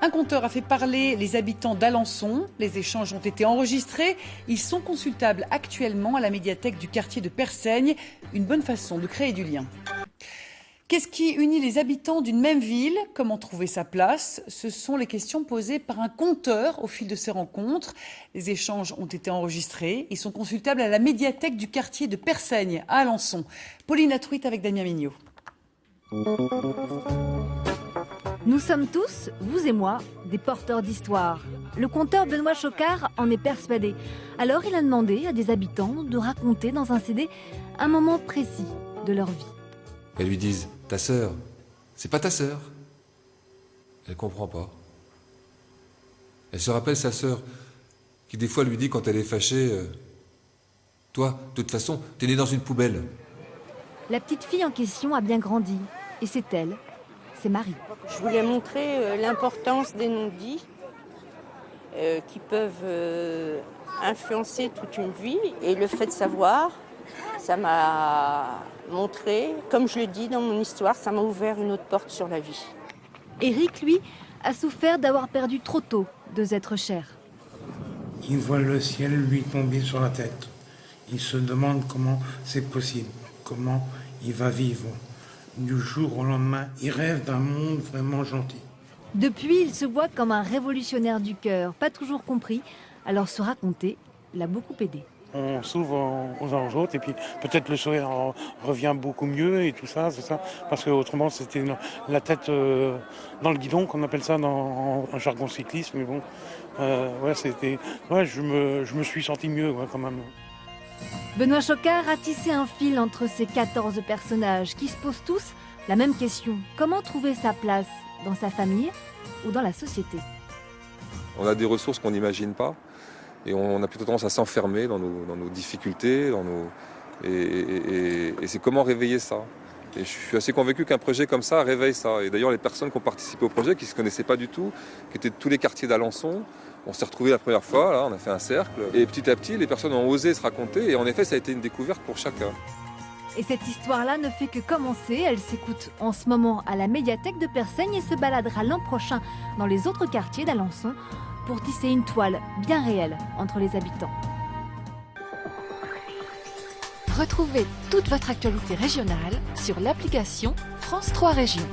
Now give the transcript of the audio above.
Un conteur a fait parler les habitants d'Alençon. Les échanges ont été enregistrés. Ils sont consultables actuellement à la médiathèque du quartier de Persaigne. Une bonne façon de créer du lien. Qu'est-ce qui unit les habitants d'une même ville? Comment trouver sa place? Ce sont les questions posées par un conteur au fil de ces rencontres. Les échanges ont été enregistrés. Ils sont consultables à la médiathèque du quartier de Persaigne à Alençon. Pauline Atruit avec Damien Mignot. Nous sommes tous, vous et moi, des porteurs d'histoire. Le conteur Benoît Chocard en est persuadé. Alors il a demandé à des habitants de raconter dans un CD un moment précis de leur vie. Elles lui disent « ta sœur, c'est pas ta sœur ». Elle comprend pas. Elle se rappelle sa sœur qui des fois lui dit quand elle est fâchée « toi, de toute façon, t'es née dans une poubelle ». La petite fille en question a bien grandi. Et c'est elle, c'est Marie. Je voulais montrer l'importance des non-dits qui peuvent influencer toute une vie. Et le fait de savoir, ça m'a montré, comme je le dis dans mon histoire, ça m'a ouvert une autre porte sur la vie. Éric, lui, a souffert d'avoir perdu trop tôt deux êtres chers. Il voit le ciel lui tomber sur la tête. Il se demande comment c'est possible, comment il va vivre. Du jour au lendemain, il rêve d'un monde vraiment gentil. Depuis, il se voit comme un révolutionnaire du cœur, pas toujours compris. Alors se raconter l'a beaucoup aidé. On s'ouvre aux uns aux autres et puis peut-être le sourire revient beaucoup mieux et tout ça, c'est ça. Parce qu'autrement, c'était la tête dans le guidon, qu'on appelle ça dans un jargon cycliste. Mais bon, je me suis senti mieux quand même. Benoît Chocard a tissé un fil entre ces 14 personnages qui se posent tous la même question. Comment trouver sa place dans sa famille ou dans la société? On a des ressources qu'on n'imagine pas et on a plutôt tendance à s'enfermer dans nos difficultés, et c'est comment réveiller ça. Et je suis assez convaincu qu'un projet comme ça réveille ça. Et d'ailleurs, les personnes qui ont participé au projet, qui ne se connaissaient pas du tout, qui étaient de tous les quartiers d'Alençon, on s'est retrouvés la première fois, là, on a fait un cercle. Et petit à petit, les personnes ont osé se raconter. Et en effet, ça a été une découverte pour chacun. Et cette histoire-là ne fait que commencer. Elle s'écoute en ce moment à la médiathèque de Persaigne et se baladera l'an prochain dans les autres quartiers d'Alençon pour tisser une toile bien réelle entre les habitants. Retrouvez toute votre actualité régionale sur l'application France 3 Régions.